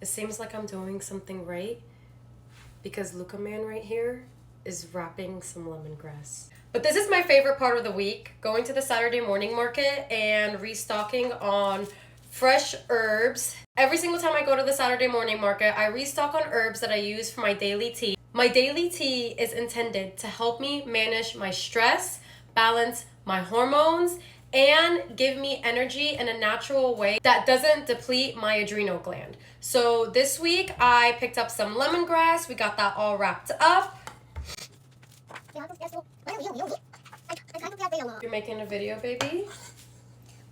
It seems like I'm doing something right because Luca Man right here is wrapping some lemongrass. But this is my favorite part of the week, going to the Saturday morning market and restocking on fresh herbs. Every single time I go to the Saturday morning market, I restock on herbs that I use for my daily tea. My daily tea is intended to help me manage my stress, balance my hormones, and give me energy in a natural way that doesn't deplete my adrenal gland. So this week I picked up some lemongrass. We got that all wrapped up. You're making a video, baby?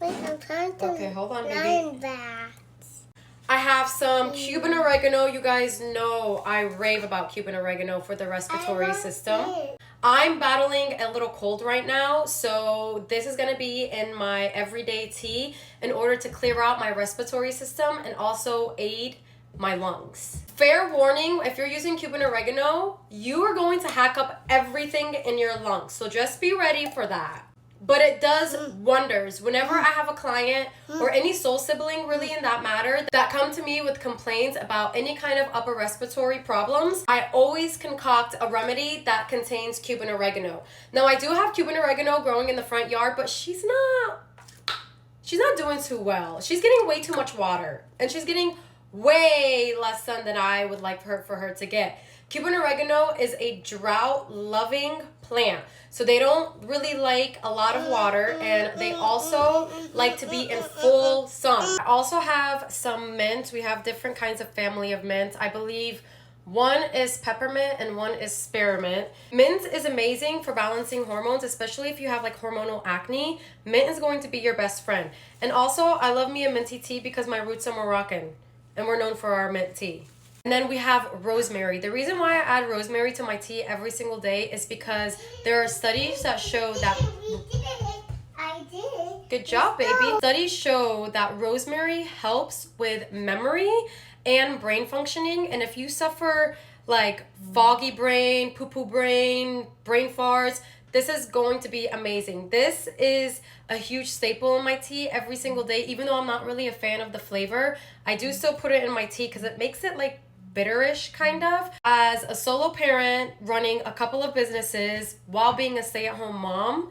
Wait, I'm trying to. Okay, hold on, baby. That. I have some Cuban oregano. You guys know I rave about Cuban oregano for the respiratory system. I'm battling a little cold right now, so this is gonna be in my everyday tea in order to clear out my respiratory system and also aid my lungs. Fair warning, if you're using Cuban oregano, you are going to hack up everything in your lungs, so just be ready for that. But it does wonders. Whenever I have a client or any soul sibling really in that matter that come to me with complaints about any kind of upper respiratory problems, I always concoct a remedy that contains Cuban oregano. Now I do have Cuban oregano growing in the front yard, but she's not doing too well. She's getting way too much water and she's getting way less sun than I would like for her to get. Cuban oregano is a drought-loving plant, so they don't really like a lot of water, and they also like to be in full sun. I also have some mint. We have different kinds of family of mint. I believe one is peppermint and one is spearmint. Mint is amazing for balancing hormones, especially if you have like hormonal acne. Mint is going to be your best friend. And also, I love me a minty tea because my roots are Moroccan, and we're known for our mint tea. And then we have rosemary. The reason why I add rosemary to my tea every single day is because there are studies that show that... I did. Good job, baby. Studies show that rosemary helps with memory and brain functioning. And if you suffer like foggy brain, poo-poo brain, brain farts, this is going to be amazing. This is a huge staple in my tea every single day. Even though I'm not really a fan of the flavor, I do still put it in my tea because it makes it like bitterish kind of. As a solo parent running a couple of businesses while being a stay-at-home mom,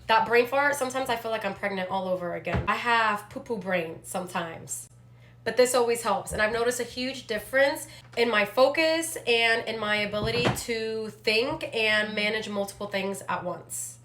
that brain fart, sometimes I feel like I'm pregnant all over again. I have poo-poo brain sometimes, but this always helps. And I've noticed a huge difference in my focus and in my ability to think and manage multiple things at once.